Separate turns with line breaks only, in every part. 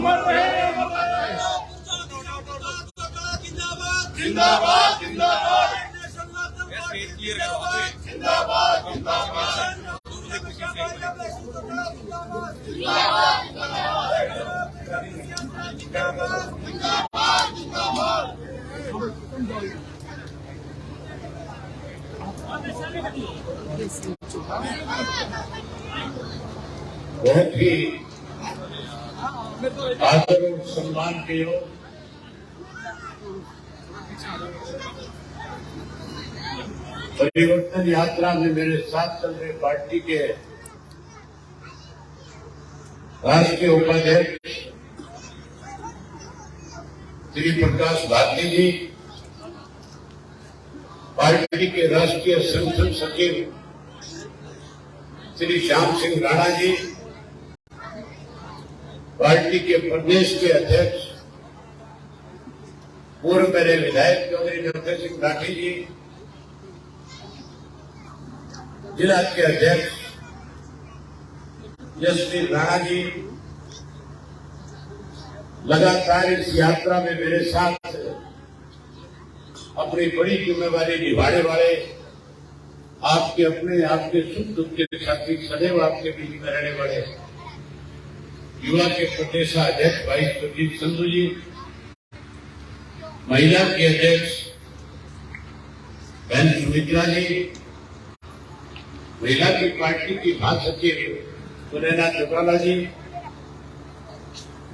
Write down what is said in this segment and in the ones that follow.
अमर रहे। जिंदाबाद जिंदाबाद जिंदाबाद
बहुत ही आदर और सम्मान के योग परिवर्तन यात्रा में मेरे साथ चल रहे पार्टी के राष्ट्रीय उपाध्यक्ष श्री प्रकाश भारती जी, पार्टी के राष्ट्रीय संगठन सचिव श्री श्याम सिंह राणा जी, पार्टी के प्रदेश के अध्यक्ष पूर्व मेरे विधायक चौधरी नरसिंह सिंह राठी जी, जिला के अध्यक्ष यशवी राणा जी, लगातार इस यात्रा में मेरे साथ अपनी बड़ी जिम्मेवारी निभाने वाले आपके अपने, आपके सुख दुख के साथी, सदैव आपके बीच में रहने वाले युवा के प्रदेश अध्यक्ष भाई सुरजीत संधू जी, महिला के अध्यक्ष बहन सुमित्रा जी, महिला की पार्टी की महासचिव सुनैना चौटाला जी,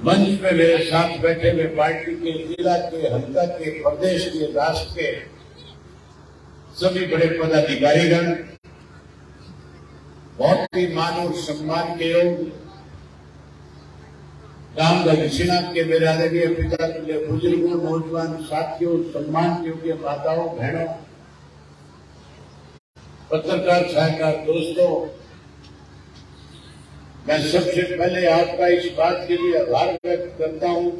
मंच में मेरे साथ बैठे हुए पार्टी के जिला के, हल्का के, प्रदेश के, राष्ट्र के सभी बड़े पदाधिकारीगण, बहुत ही मान और सम्मान के योग गांव दक्षिणाथ के मेरे आदरणीय पिता तुल्य बुजुर्गों, नौजवान साथियों, सम्मान के योग्य माताओं, बहनों, पत्रकार सहायकार दोस्तों, मैं सबसे पहले आपका इस बात के लिए आभार व्यक्त करता हूं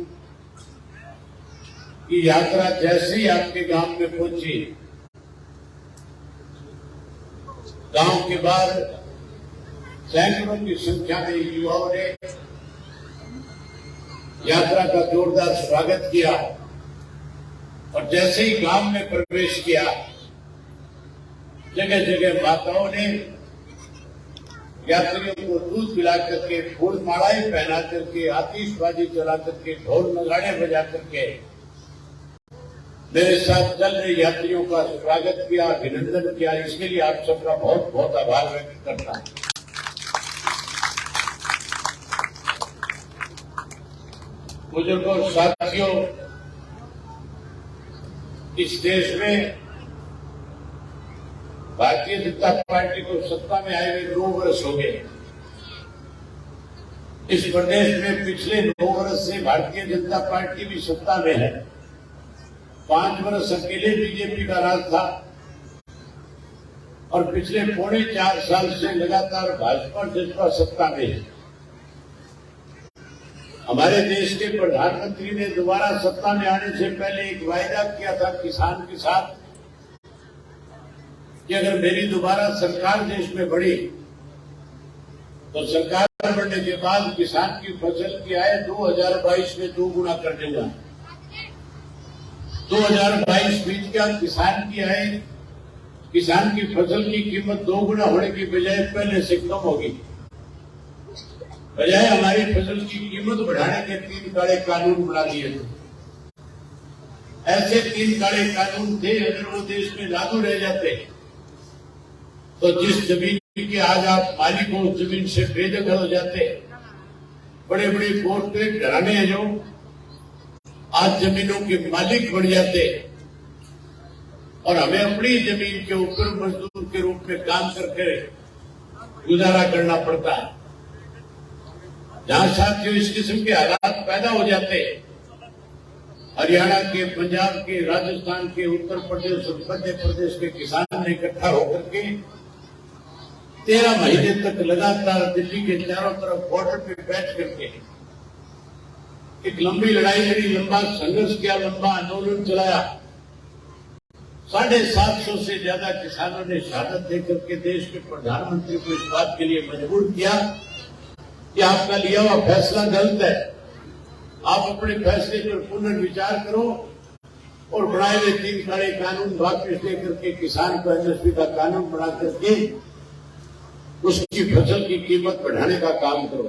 कि यात्रा जैसे ही आपके गांव में पहुंची, गांव के बाहर सैकड़ों की संख्या में युवाओं ने यात्रा का जोरदार स्वागत किया और जैसे ही गांव में प्रवेश किया, जगह जगह माताओं ने यात्रियों को दूध पिला करके, फूल मालाएं पहना करके, आतिशबाजी चला करके, ढोल नगाड़े बजा करके मेरे साथ चल रहे यात्रियों का स्वागत किया, अभिनंदन किया। इसके लिए आप सबका बहुत बहुत आभार व्यक्त करता हूं। बुजुर्गों, साथियों, इस देश में भारतीय जनता पार्टी को सत्ता में आए हुए 9 वर्ष हो गए। इस प्रदेश में पिछले 9 वर्ष से भारतीय जनता पार्टी भी सत्ता में है। 5 वर्ष अकेले बीजेपी का राज था और पिछले 3.25 साल से लगातार भाजपा जसपा सत्ता में है। हमारे देश के प्रधानमंत्री ने दोबारा सत्ता में आने से पहले एक वायदा किया था किसान के साथ कि अगर मेरी दोबारा सरकार देश में बढ़ी तो सरकार बढ़ने के बाद किसान की फसल की आय 2022 में 2 गुना कर दूंगा। 2022 बीत गया, किसान की आय, किसान की फसल की कीमत 2 गुना होने की बजाय पहले से कम होगी। बजाय हमारी फसल की कीमत बढ़ाने के 3 काले कानून बना दिए थे। ऐसे 3 काले कानून थे, अगर वो देश में लागू रह जाते तो जिस जमीन के आज आप मालिक हो, जमीन से बेदखल हो जाते, बड़े बड़े कॉर्पोरेट घराने हैं जो आज जमीनों के मालिक बन जाते और हमें अपनी जमीन के ऊपर मजदूर के रूप में काम करके गुजारा करना पड़ता है। जहां साथियों इस किस्म के हालात पैदा हो जाते, हरियाणा के, पंजाब के, राजस्थान के, उत्तर प्रदेश और मध्य प्रदेश के किसान ने इकट्ठा होकर के 13 महीने तक लगातार दिल्ली के चारों तरफ बॉर्डर पे बैठ करके एक लंबी लड़ाई लड़ी, लंबा संघर्ष किया, लंबा आंदोलन चलाया। 750 से ज्यादा किसानों ने शहादत देकर के देश के प्रधानमंत्री को इस बात के लिए मजबूर किया कि आपका लिया हुआ फैसला गलत है, आप अपने फैसले पर पुनर्विचार करो और बनाए हुए 3 काले कानून वापस लेकर के किसान को एमएसपी का कानून बना करके उसकी फसल की कीमत बढ़ाने का काम करो।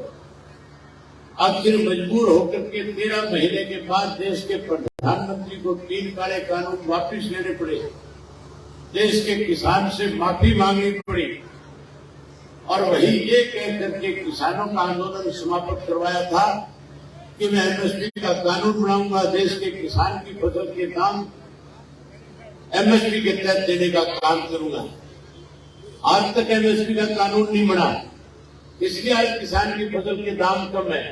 आखिर मजबूर होकर के 13 महीने के बाद देश के प्रधानमंत्री को 3 काले कानून वापस लेने पड़े, देश के किसान से माफी मांगनी पड़ी और वही ये कह करके किसानों का आंदोलन समाप्त करवाया था कि मैं एमएसपी का कानून बनाऊंगा, देश के किसान की फसल के दाम एमएसपी के तहत देने का काम करूंगा। आज तक एमएसपी का कानून नहीं बना, इसलिए आज किसान की फसल के दाम कम है।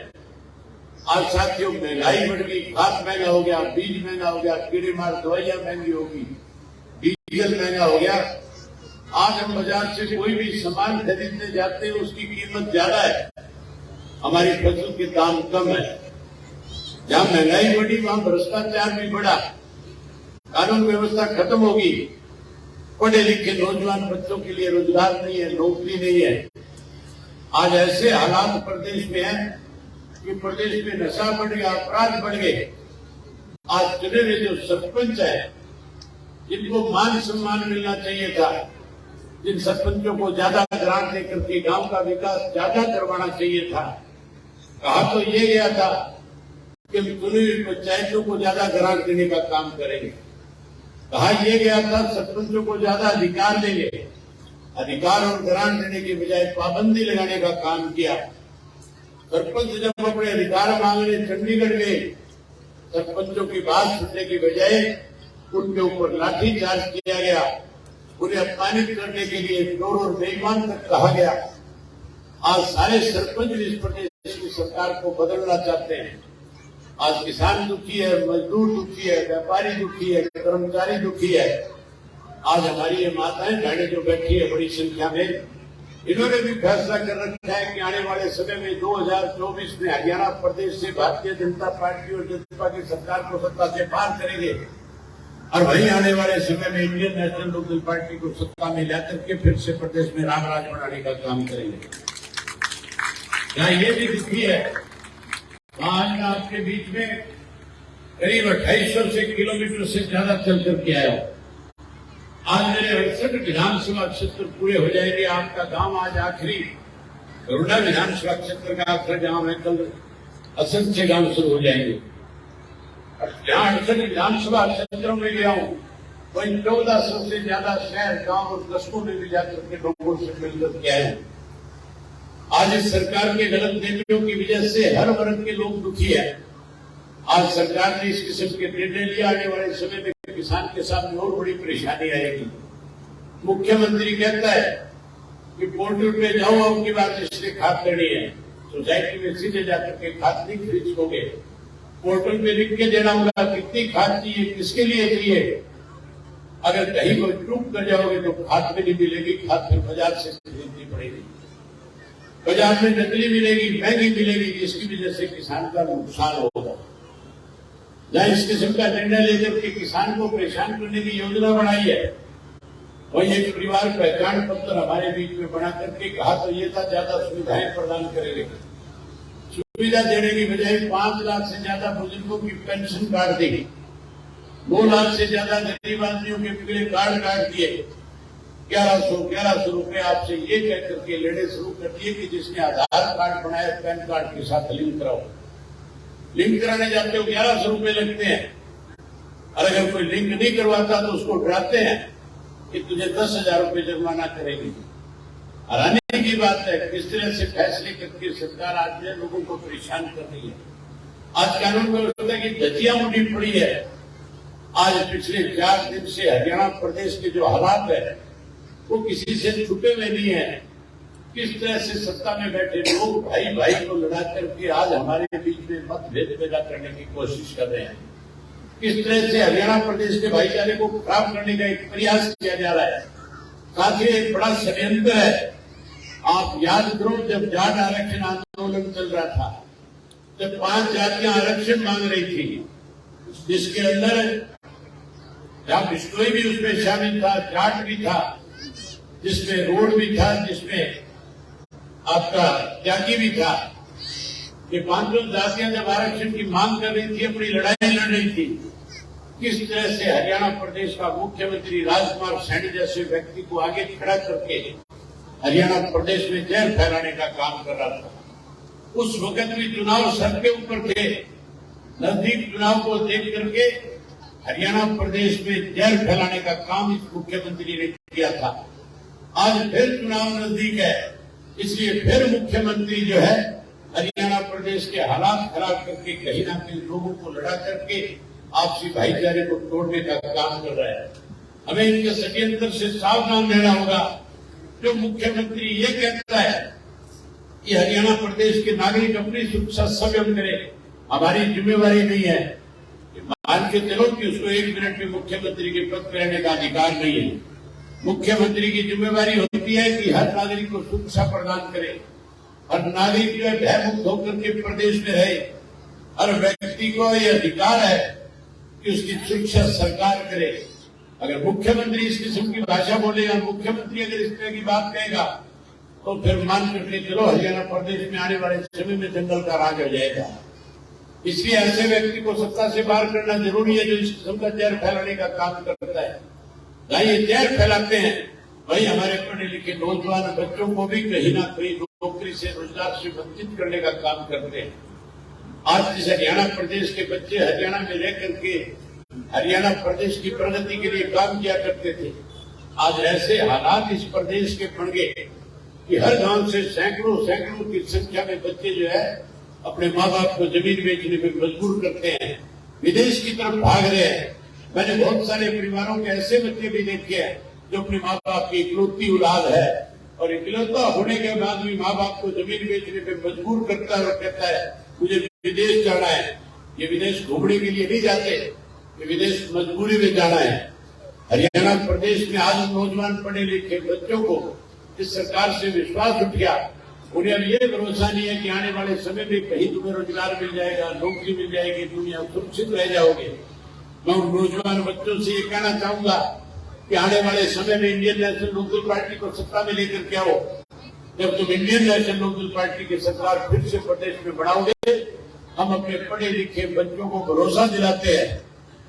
आज साथियों महंगाई बढ़ गई, खाद महंगा हो गया, बीज महंगा हो गया, कीड़े मार दवाइयां महंगी होगी, डीजल महंगा हो गया। आज हम बाजार से कोई भी सामान खरीदने जाते हैं उसकी कीमत ज्यादा है, हमारी फसल के दाम कम है। जहां महंगाई बढ़ी वहां भ्रष्टाचार भी बढ़ा, कानून व्यवस्था खत्म होगी, पढ़े लिखे नौजवान बच्चों के लिए रोजगार नहीं है, नौकरी नहीं है। आज ऐसे हालात प्रदेश में हैं कि प्रदेश में नशा बढ़ गया, अपराध बढ़ गए। आज चुने हुए जो सरपंच है जिनको मान सम्मान मिलना चाहिए था, जिन सरपंचों को ज्यादा ग्रांट देकर के गांव का विकास ज्यादा करवाना चाहिए था, कहा तो ये गया था कि चुनी हुई पंचायतों को ज्यादा ग्रांट देने का काम करेंगे, कहा यह गया था सरपंचों को ज्यादा अधिकार देंगे। अधिकार और ग्रांट देने के बजाय पाबंदी लगाने का काम किया। सरपंच जब अपने अधिकार मांगने चंडीगढ़ गए, सरपंचों की बात सुनने की बजाय उनके ऊपर लाठीचार्ज किया गया, उन्हें अपमानित करने के लिए चोर और बेईमान तक कहा गया। आज सारे सरपंच इस प्रदेश की सरकार को बदलना चाहते हैं। आज किसान दुखी है, मजदूर दुखी है, व्यापारी दुखी है, कर्मचारी दुखी है। आज हमारी ये माताएं बहनें जो बैठी है बड़ी संख्या में, इन्होंने भी फैसला कर रखा है कि आने वाले समय में 2024 में हरियाणा प्रदेश से भारतीय जनता पार्टी और जनता की सरकार को सत्ता से पार करेंगे और वहीं आने वाले समय में इंडियन नेशनल लोकदल पार्टी को सत्ता में ला करके फिर से प्रदेश में राम राज बनाने का काम करेंगे। यहाँ ये भी दुखी है, आज मैं आपके बीच में करीब 2800 किलोमीटर से ज्यादा चल करके आया हूं। आज मेरे 68 विधानसभा क्षेत्र पूरे हो जाएंगे। आपका गांव आज आखिरी करुणा विधानसभा क्षेत्र का आखिरी गांव है, कल असंख्य गांव शुरू हो जाएंगे। जहां 68 विधानसभा क्षेत्रों में गया हूं, वहीं 1400 से ज्यादा शहर, गांव और कस्बों में भी जाकर के लोगों से मिलकर के आए। आज इस सरकार के गलत नीतियों की वजह से हर वर्ग के लोग दुखी है। आज सरकार ने इस किस्म के निर्णय लिया, आने वाले समय में किसान के सामने और बड़ी परेशानी आएगी। मुख्यमंत्री कहता है कि पोर्टल पे जाओ, आपकी बात इसलिए खाद करनी है, सोसाइटी में सीधे जाकर के खाद नहीं खरीद सकोगे, पोर्टल पे लिख के देना होगा कितनी खाद चाहिए, किसके लिए चाहिए। अगर कहीं कोई चूक कर जाओगे तो खाद भी नहीं मिलेगी, खाद फिर बाजार से खरीदनी पड़ेगी, बाजार में नकली मिलेगी, महंगी मिलेगी, इसकी वजह से किसान का नुकसान होगा। जहां इस किस्म का निर्णय लेकर के किसान को परेशान करने की योजना बनाई है, वही एक परिवार पहचान पत्र हमारे बीच में बना करके कहा तो ये था ज्यादा सुविधाएं प्रदान करेंगे। सुविधा देने की बजाय 5 लाख से ज्यादा बुजुर्गों की पेंशन काट दी, 2 लाख से ज्यादा गरीब आदमियों के पीले कार्ड काट दिए, 1100 रुपए आपसे ये कह करके लेने शुरू कर दिए कि जिसने आधार कार्ड बनाया पैन कार्ड के साथ लिंक कराओ। लिंक कराने जाते हो 1100 रुपए लगते हैं, और अगर कोई लिंक नहीं करवाता तो उसको डराते हैं कि तुझे 10,000 रुपए जुर्माना करेगी। हैरानी की बात है किस तरह से फैसले करके सरकार आज लोगों को परेशान कर रही है। आज कानून व्यवस्था की धज्जियां उठी पड़ी है। आज पिछले 4 दिन से हरियाणा प्रदेश के जो हालात है वो किसी से छुपे हुए नहीं है। किस तरह से सत्ता में बैठे लोग भाई भाई को लड़ा करके आज हमारे बीच में मतभेद पैदा करने की कोशिश कर रहे हैं। किस तरह से हरियाणा प्रदेश के भाईचारे को खराब करने का एक प्रयास किया जा रहा है। साथ ही एक बड़ा षड्यंत्र है। आप याद करो जब जाट आरक्षण आंदोलन चल रहा था, जब 5 जातियां आरक्षण मांग रही थी, जिसके अंदर जहां बिश्नोई भी उसमें शामिल था, जाट भी था, जिसमें रोड भी था, जिसमें आपका त्यागी भी था। कि पांचों जातियां जब आरक्षण की मांग कर रही थी, अपनी लड़ाई लड़ रही थी, किस तरह से हरियाणा प्रदेश का मुख्यमंत्री राजकुमार सैनी जैसे व्यक्ति को आगे खड़ा करके हरियाणा प्रदेश में जहर फैलाने का काम कर रहा था। उस वक्त भी चुनाव सर के ऊपर थे, नजदीक चुनाव को देख करके हरियाणा प्रदेश में जहर फैलाने का काम इस मुख्यमंत्री ने किया था। आज फिर चुनाव नजदीक है, इसलिए फिर मुख्यमंत्री जो है हरियाणा प्रदेश के हालात खराब करके कहीं ना कहीं लोगों को लड़ा करके आपसी भाईचारे को तोड़ने का काम कर रहा है। हमें इनके षड्यंत्र से सावधान रहना होगा। जो मुख्यमंत्री ये कहता है कि हरियाणा प्रदेश के नागरिक अपनी सुरक्षा स्वयं करें, हमारी जिम्मेवारी नहीं है। मान के चलो कि उसको 1 मिनट में मुख्यमंत्री के पद पर रहने का अधिकार नहीं है। मुख्यमंत्री की जिम्मेवारी होती है कि हर नागरिक को सुरक्षा प्रदान करे, हर नागरिक जो है भयमुक्त होकर के प्रदेश में रहे। हर व्यक्ति को यह अधिकार है कि उसकी सुरक्षा सरकार करे। अगर मुख्यमंत्री इस किस्म की भाषा बोलेगा, मुख्यमंत्री अगर इस तरह की बात कहेगा, तो फिर मान करके चलो हरियाणा प्रदेश में आने वाले समय में जंगल का राज हो जाएगा। इसलिए ऐसे व्यक्ति को सत्ता से बाहर करना जरूरी है, जो इस किस्म का जहर फैलाने का काम करता है। जहाँ ये जहर फैलाते हैं, वही हमारे पढ़े लिखे नौजवान बच्चों को भी कहीं ना कहीं नौकरी से, रोजगार से वंचित करने का काम करते हैं। आज जिस हरियाणा प्रदेश के बच्चे हरियाणा में रह करके हरियाणा प्रदेश की प्रगति के लिए काम किया करते थे, आज ऐसे हालात इस प्रदेश के बन गए कि हर गांव से सैकड़ों की संख्या में बच्चे जो है अपने माँ बाप को जमीन बेचने में मजबूर करते हैं, विदेश की तरफ भाग रहे हैं। मैंने बहुत सारे परिवारों के ऐसे बच्चे भी देखे हैं जो अपने माँ बाप की इकलौती औलाद है, और इकलौता होने के बाद भी माँ बाप को जमीन बेचने में मजबूर करता है और कहता है मुझे विदेश जाना है। ये विदेश घूमने के लिए नहीं जाते, ये विदेश मजबूरी में जाना है। हरियाणा प्रदेश में आज नौजवान पढ़े लिखे बच्चों को इस सरकार से विश्वास उठ गया। उन्हें अब ये भरोसा नहीं है कि आने वाले समय में कहीं तुम्हें रोजगार मिल जाएगा, नौकरी मिल जाएगी, दुनिया सुरक्षित रह जाओगे। मैं उन नौजवान बच्चों से ये कहना चाहूंगा कि आने वाले समय में इंडियन नेशनल लोकदल पार्टी को सत्ता में लेकर के आओ। जब तुम इंडियन नेशनल लोकदल पार्टी की सरकार फिर से प्रदेश में बनाओगे, हम अपने पढ़े लिखे बच्चों को भरोसा दिलाते हैं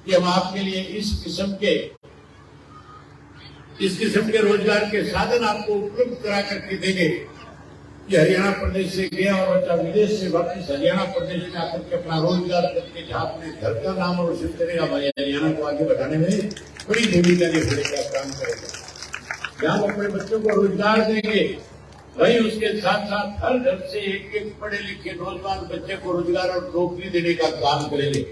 कि हम आपके लिए इस किस्म के रोजगार के साधन आपको उपलब्ध करा करके देंगे। कि हरियाणा प्रदेश से गया और बच्चा विदेश से वापस हरियाणा प्रदेश में आकर के अपना रोजगार करके जहाँ अपने घर का नाम रोशन करेगा, भाई हरियाणा को आगे बढ़ाने में बड़ी भूमिका निभाने का काम करेगा। जहाँ अपने बच्चों को रोजगार देंगे, वही उसके साथ साथ हर घर से एक पढ़े लिखे नौजवान बच्चे को रोजगार और नौकरी देने का काम करेंगे।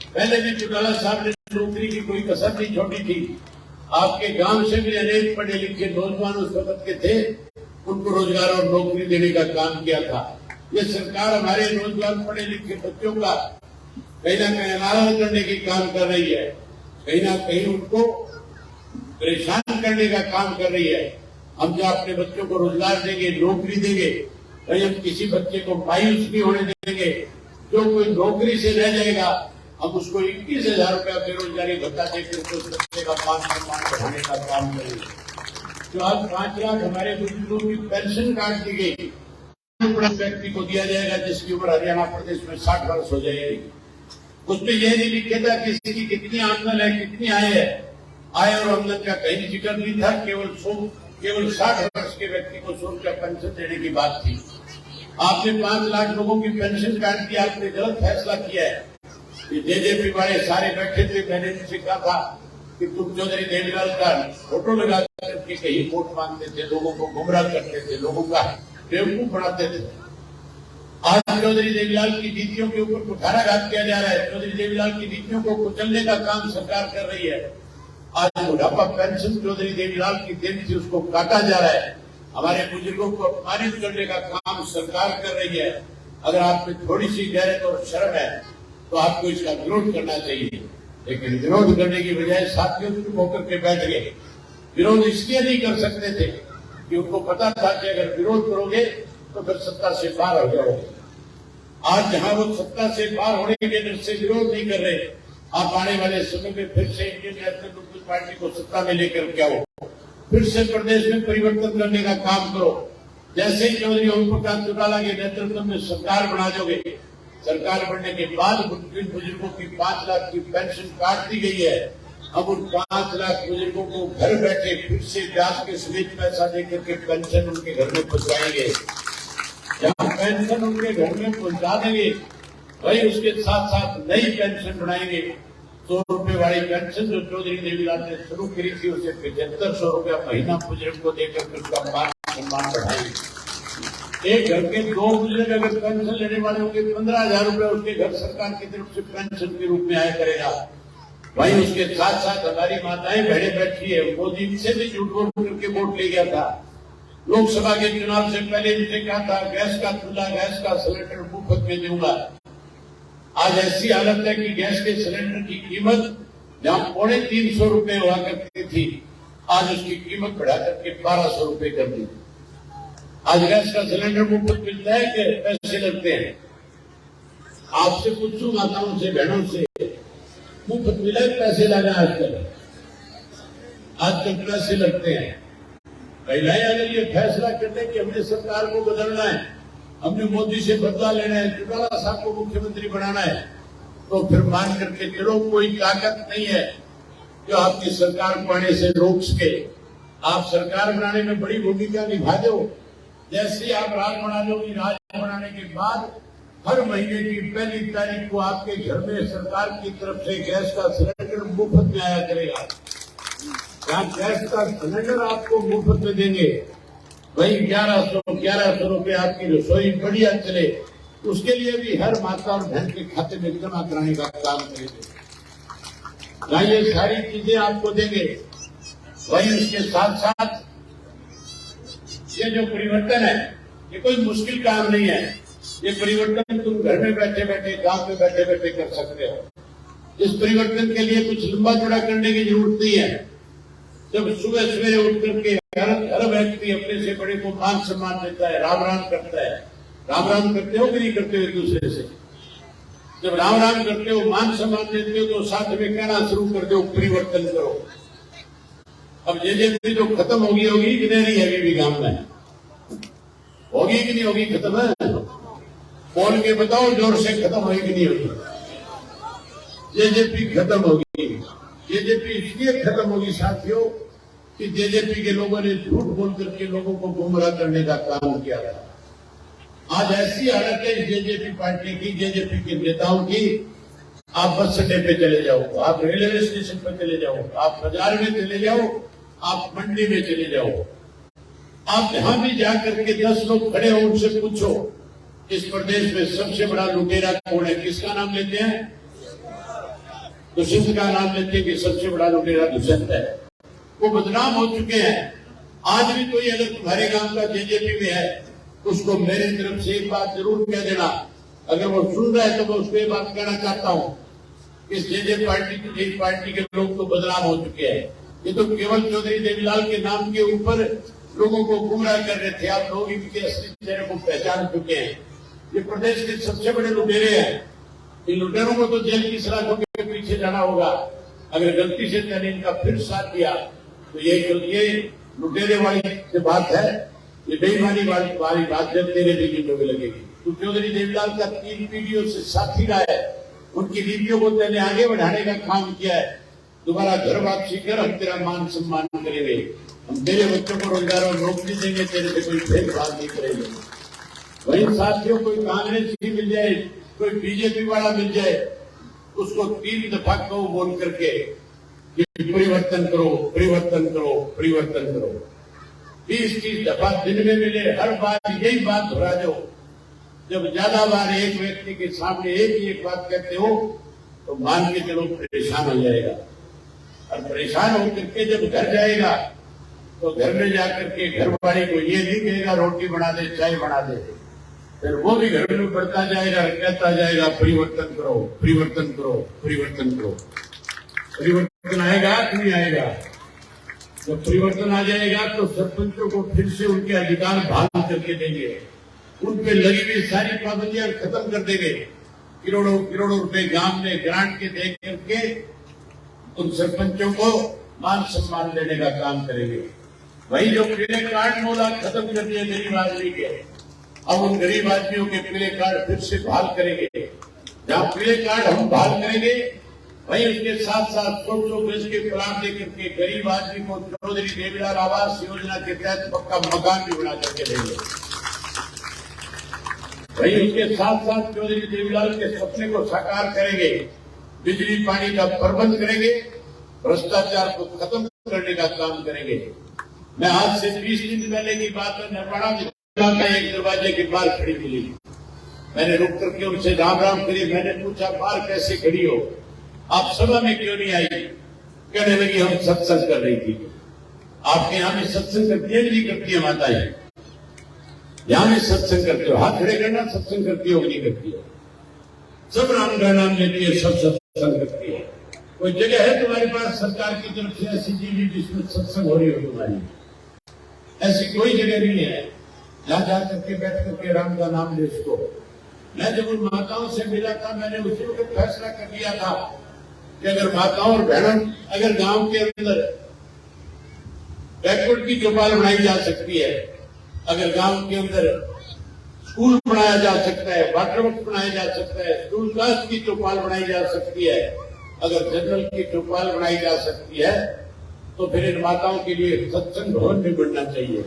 पहले भी चौटाला साहब ने नौकरी की कोई कसर नहीं छोड़ी थी। आपके गांव से भी अनेक पढ़े लिखे नौजवान उस वक्त के थे, उनको रोजगार और नौकरी देने का काम किया था। ये सरकार हमारे नौजवान पढ़े लिखे बच्चों का कहीं ना कहीं अनादर करने की काम कर रही है, कहीं ना कहीं उनको परेशान करने का काम कर रही है। हम जो अपने बच्चों को रोजगार देंगे, नौकरी देंगे, कहीं हम किसी बच्चे को मायूस नहीं होने देंगे। जो कोई नौकरी से रह जाएगा, हम उसको 21,000 रुपया बेरोजगारी भत्ता देकर उस बच्चे का मान सम्मान बढ़ाने का काम करेंगे। जो आज 5 लाख हमारे बुजुर्गों की पेंशन काट दी गई, व्यक्ति को दिया जाएगा जिसकी उम्र हरियाणा प्रदेश में 60 वर्ष हो जाएगी। उसमें यह नहीं लिखे था किसी की कितनी आमदन है, कितनी आय है। आय और आमदन का कहीं जिक्र नहीं था, केवल 60 वर्ष के व्यक्ति को 100 रुपया पेंशन देने की बात थी। आपने 5 लाख लोगों की पेंशन काट दी, आपने गलत फैसला किया है। जेजेपी वाले सारे बैठे थे, मैंने इनसे कहा था कि तुम चौधरी देवीलाल का फोटो लगा करके कहीं वोट मांगते थे, लोगों को गुमराह करते थे, लोगों का बेवकूफ बनाते थे। आज चौधरी देवीलाल की नीतियों के ऊपर कुठाराघात किया जा रहा है। चौधरी देवीलाल की नीतियों को कुचलने का काम सरकार कर रही है। आज बुढ़ापा पेंशन चौधरी देवीलाल की देन से उसको काटा जा रहा है। हमारे बुजुर्गों को अपमानित करने का काम सरकार कर रही है। अगर आप में थोड़ी सी गैरत और शर्म है तो आपको इसका विरोध करना चाहिए, लेकिन विरोध करने की बजाय साथियों चुप होकर के बैठ गए। विरोध इसलिए नहीं कर सकते थे कि उनको पता था कि अगर विरोध करोगे तो फिर सत्ता से बाहर हो जाओगे। आज जहां वो सत्ता से बाहर होने के डर से विरोध नहीं कर रहे, आप आने वाले समय में फिर से इंडियन नेशनल लोकदल पार्टी को सत्ता में लेकर के आओ, फिर से प्रदेश में परिवर्तन करने का काम करो। जैसे ही चौधरी ओम प्रकाश चौटाला के नेतृत्व में सरकार बना दोगे, सरकार बनने के बाद जिन बुजुर्गों की 5 लाख की पेंशन काट दी गई है, अब उन 5 लाख बुजुर्गों को घर बैठे फिर से ब्याज के समेत पैसा देकर के पेंशन उनके घर में पहुंचाएंगे। जहाँ पेंशन उनके घर में पहुंचा देंगे, वही उसके साथ साथ नई पेंशन बनाएंगे। 100 रुपए वाली पेंशन जो चौधरी देवीलाल ने शुरू करी थी, उसे 7500 रुपया महीना बुजुर्ग को देकर उसका मान सम्मान बढ़ाएंगे। एक घर के 2 बुजुर्ग अगर पेंशन लेने वाले होंगे, 15,000 रुपया उसके घर सरकार की तरफ से पेंशन के रूप में आया करेगा। वही उसके साथ साथ हमारी माताएं बहने बैठी है, मोदी से भी झूठ बोल करके वोट ले गया था। लोकसभा के चुनाव से पहले इनसे कहा था गैस का चूल्हा, गैस का सिलेंडर मुफ्त में दूंगा। आज ऐसी हालत है कि गैस के सिलेंडर की कीमत जहां 350 रुपए हुआ करती थी, आज उसकी कीमत बढ़ा करके 1200 रुपए कर दी। आज गैस का सिलेंडर मुफ्त मिलता है कि पैसे लगते हैं? आपसे पूछूं, माताओं से, बहनों से, मुफ्त मिला पैसे लगा? आजकल पैसे लगते हैं। महिलाएं अगर ये फैसला करते कि हमने सरकार को बदलना है, हमने मोदी से बदला लेना है, चौटाला साहब को मुख्यमंत्री बनाना है, तो फिर मान करके चलो कोई ताकत नहीं है जो आपकी सरकार को आने से रोक सके। आप सरकार बनाने में बड़ी भूमिका निभा दो। जैसे आप राज बना दोगी, राज बनाने के बाद हर महीने की 1 तारीख को आपके घर में सरकार की तरफ से गैस का सिलेंडर मुफ्त में आया करेगा। जहाँ गैस का सिलेंडर आपको मुफ्त में देंगे, वही 1100 रुपए आपकी रसोई बढ़िया चले, उसके लिए भी हर माता और बहन के खाते में जमा कराने का काम करेंगे। जहाँ ये सारी चीजें आपको देंगे, वही उसके साथ साथ ये जो परिवर्तन है, ये कोई मुश्किल काम नहीं है। ये परिवर्तन तुम घर में बैठे बैठे, गांव में बैठे बैठे कर सकते हो। इस परिवर्तन के लिए कुछ लंबा चौड़ा करने की जरूरत नहीं है। जब सुबह सवेरे उठ करके हर व्यक्ति अपने से बड़े को मान सम्मान देता है, राम राम करता है। राम राम करते हो कि नहीं करते हो एक दूसरे से? जब राम राम करते हो, मान सम्मान देते हो, तो साथ में कहना शुरू कर दो परिवर्तन करो। अब जेजेपी तो खत्म होगी कि नहीं? अभी भी गांव में होगी कि नहीं होगी? खत्म है? बोल के बताओ जोर से, खत्म होगी कि नहीं होगी? जेजेपी खत्म होगी। जेजेपी इसलिए खत्म होगी साथियों कि जेजेपी के लोगों ने झूठ बोल करके लोगों को गुमराह करने का काम किया था। आज ऐसी हालत है जेजेपी पार्टी की, जेजेपी के नेताओं की। आप बस अड्डे पे चले जाओ, आप रेलवे स्टेशन पर चले जाओ, आप बाजार में चले जाओ, आप मंडी में चले जाओ, आप जहां भी जाकर के 10 लोग खड़े हो, उनसे पूछो इस प्रदेश में सबसे बड़ा लुटेरा कौन है? किसका नाम लेते हैं? दुष्यंत का नाम लेते हैं कि सबसे बड़ा लुटेरा दुष्यंत है। वो बदनाम हो चुके हैं। आज भी कोई अगर तुम्हारे गांव का जेजेपी में है, उसको मेरी तरफ से एक बात जरूर कह देना। अगर वो सुन रहा है तो मैं उसको एक बात कहना चाहता हूँ, इस जेजेपी पार्टी के लोग तो बदनाम हो चुके हैं। ये तो केवल चौधरी देवीलाल के नाम के ऊपर लोगों को गुमराह कर रहे थे। आप लोग इनके असली चेहरे को पहचान चुके हैं। ये प्रदेश के सबसे बड़े लुटेरे हैं। इन लुटेरों को तो जेल की सलाखों के पीछे जाना होगा। अगर गलती से मैंने इनका फिर साथ दिया तो ये लुटेरे वाली बात है, ये बेईमानी वाली बात जब तेरे लीजिए में लगेगी। तो चौधरी देवीलाल का 3 पीढ़ियों से साथी रहा है, उनकी नीतियों को तेने आगे बढ़ाने का काम किया है। दोबारा घर वापसी कर, हम तेरा मान सम्मान करेंगे, हम तेरे बच्चों को रोजगार और नौकरी देंगे, तेरे से कोई भेदभाव नहीं करेंगे। वही साथियों, कोई कांग्रेस की मिल जाए, कोई बीजेपी वाला मिल जाए, उसको 3 दफा कहो बोल करके परिवर्तन करो, परिवर्तन करो, परिवर्तन करो। 20-30 दफा दिन में मिले, हर बार यही बात दोहरा दो। जब ज्यादा बार एक व्यक्ति के सामने एक ही एक बात कहते हो तो मान के चलो परेशान हो जाएगा। और परेशान होकर के जब घर जाएगा तो घर में जाकर के घर वाली को ये नहीं कहेगा रोटी बना दे, चाय बना दे, फिर वो भी घर में बढ़ता जाएगा, कहता जाएगा परिवर्तन करो, परिवर्तन करो, परिवर्तन करो। परिवर्तन आएगा कि नहीं आएगा? जब परिवर्तन आ जाएगा तो सरपंचों को फिर से उनके अधिकार बहाल करके देंगे, उन पे लगी हुई सारी पाबंदियां खत्म कर देंगे। करोड़ों करोड़ों रुपए गांव में ग्रांट के दे करके उन सरपंचों को मान सम्मान देने का काम करेंगे। वही जो पीले कार्ड मोला खत्म कर दिए गरीब आदमी के, अब उन गरीब आदमियों के पीले कार्ड फिर से बहाल करेंगे। जहाँ पीले कार्ड हम बहाल करेंगे, वहीं उसके साथ साथ 100 गज के प्लाट लेकर के गरीब आदमी को चौधरी देवीलाल आवास योजना के तहत पक्का मकान भी बना करके देंगे। वहीं उसके साथ साथ चौधरी देवीलाल के सपने को साकार करेंगे, बिजली पानी का प्रबंध करेंगे, भ्रष्टाचार को खत्म करने का काम करेंगे। मैं आज से 20 दिन पहले की बात है, नरवाड़ा में एक दरवाजे के बाहर खड़ी मिली। मैंने रुक करके उनसे राम राम करी। मैंने पूछा, बाहर कैसे खड़ी हो, आप सभा में क्यों नहीं आई? कहने लगी, हम सत्संग कर रही थी। आपके यहाँ में सत्संग करती है नहीं करती है माताएं? यहाँ में सत्संग करते हो, हाथ खड़े करना, सत्संग करती हो नहीं करती हो? सब राम का नाम लेती है, सब सत्संग करती है। कोई जगह है तुम्हारे पास सरकार की तरफ से ऐसी चीज जिसमें सत्संग हो रही हो तुम्हारी? ऐसी कोई जगह नहीं है जहां जा करके बैठ करके राम का नाम ले उसको। मैं जब उन माताओं से मिला था, मैंने उसी वक्त फैसला कर लिया था कि अगर माताओं और बहनों, अगर गांव के अंदर बैकवर्ड की चौपाल बनाई जा सकती है, अगर गांव के अंदर स्कूल बनाया जा सकता है, वाटर वर्क बनाया जा सकता है, स्कूल कास्ट की चौपाल बनाई जा सकती है, अगर जनरल की चौपाल बनाई जा सकती है, तो फिर इन माताओं के लिए सत्संग भवन भी बनना चाहिए।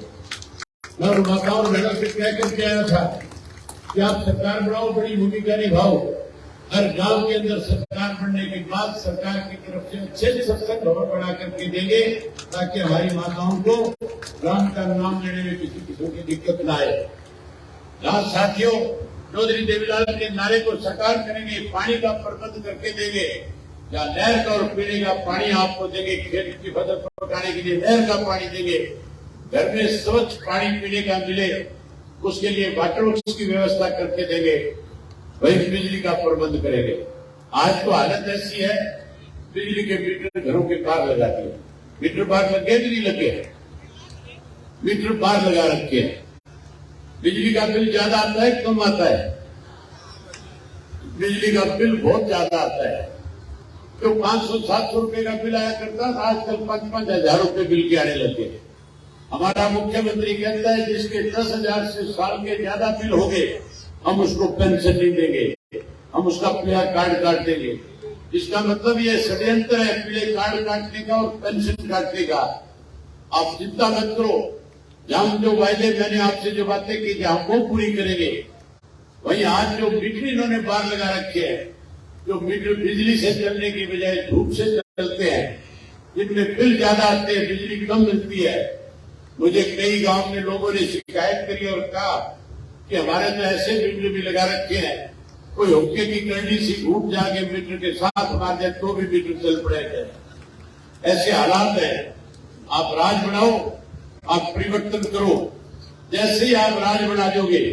मैं उन माताओं और बहनों से कह करके आया था कि आप सरकार बनाओ, बड़ी भूमिका निभाओ। हर गांव के अंदर सरकार बनने के बाद सरकार की तरफ से अच्छे सत्संग भवन बना करके देंगे, ताकि हमारी माताओं को राम का नाम लेने में किसी किस्म की दिक्कत न आए। जहाँ साथियों चौधरी देवीलाल के नारे को साकार करेंगे, पानी का प्रबंध करके देंगे, जहाँ नहर का और पीने का पानी आपको देंगे, खेत की फसल पकाने के लिए नहर का पानी देंगे, घर में स्वच्छ पानी पीने का मिले, उसके लिए वाटर वर्क्स की व्यवस्था करके देंगे, वही बिजली का प्रबंध करेंगे। आज तो हालत ऐसी है, बिजली के मीटर घरों के बाहर लगा दिए। मीटर बाहर लगे नहीं लगे, मीटर बाहर लगा रखे हैं। बिजली का बिल ज्यादा आता है कम आता है? बिजली का बिल बहुत ज्यादा आता है। तो 500-700 रुपए का बिल आया करता था, आजकल 5-5 हजार रुपए बिल के आने लगे। हमारा मुख्यमंत्री कहता है जिसके 10,000 से साल के ज्यादा बिल हो गए, हम उसको पेंशन नहीं देंगे, हम उसका पीला कार्ड काट देंगे। इसका मतलब ये षड्यंत्र है पीले कार्ड काटने का और पेंशन काटने का। आप चिंता मत करो, जहां जो वायदे मैंने आपसे जो बातें की थी हम वो पूरी करेंगे। वहीं आज जो मीटर इन्होंने बाहर लगा रखे हैं, जो मीटर बिजली से चलने की बजाय धूप से चलते हैं, जिनमें बिल ज्यादा आते हैं, बिजली कम मिलती है। मुझे कई गांव में लोगों ने शिकायत करी और कहा कि हमारे तो ऐसे मीटर भी लगा रखे हैं, कोई हुक्के की करनी सी घूट जाके मीटर के साथ मार जाए तो भी मीटर चल पड़ेगा। ऐसे हालात है। आप राज बनाओ, आप परिवर्तन करो। जैसे ही आप राज बना दोगे,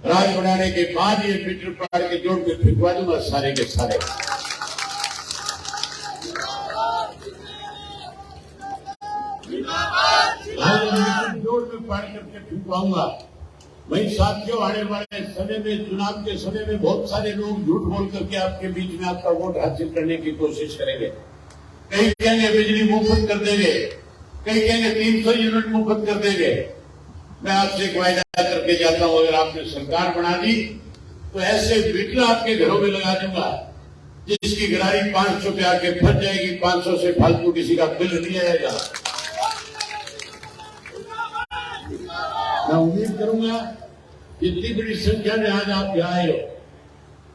राज बनाने के बाद ये मीटर पाड़ के जोड़ के फिरवा दूंगा सारे के सारे। जोड़ में पाड़ करके फिरवाऊंगा। वही साथियों, आने वाले समय में, चुनाव के समय में बहुत सारे लोग झूठ बोल करके आपके बीच में आपका वोट हासिल करने की कोशिश करेंगे। कई कहेंगे बिजली मुफ्त कर देंगे, कई कहेंगे 300 यूनिट मुफ्त कर देंगे। मैं आपसे एक वायदा करके जाता हूं, अगर आपने सरकार बना दी तो ऐसे मीटर आपके घरों में लगा दूंगा जिसकी गरारी 500 पे आके फंस जाएगी, 500 से फालतू किसी का बिल नहीं आएगा। मैं उम्मीद करूंगा जितनी बड़ी संख्या में आज आप यहाँ आए हो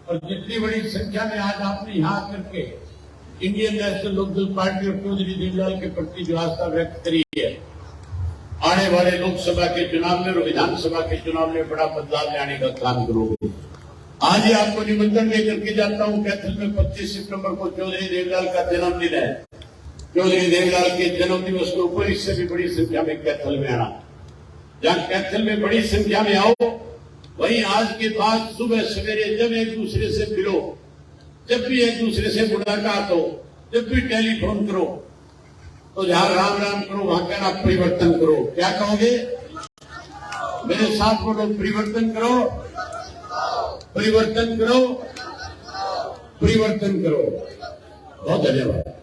और जितनी बड़ी संख्या में आज आपने यहाँ आकर के इंडियन नेशनल लोकदल पार्टी और चौधरी देवीलाल के प्रति जो आस्था व्यक्त करी है, आने वाले लोकसभा के चुनाव में और विधानसभा के चुनाव में बड़ा बदलाव लाने का काम करोगे। आज ही आपको निमंत्रण लेकर के जाता हूं, कैथल में 25 सितंबर को चौधरी देवीलाल का जन्मदिन है। चौधरी देवीलाल के जन्म दिवस के ऊपर इससे भी बड़ी संख्या में कैथल में आना। जहां कैथल में बड़ी संख्या में आओ, वहीं आज के बाद सुबह सवेरे जब एक दूसरे से मिलो, जब भी एक दूसरे से मुलाकात हो, जब भी टेलीफोन करो, तो जहां राम राम करो वहां कहना परिवर्तन करो। क्या कहोगे? मेरे साथ बोलो, परिवर्तन करो, परिवर्तन करो, परिवर्तन करो। बहुत धन्यवाद।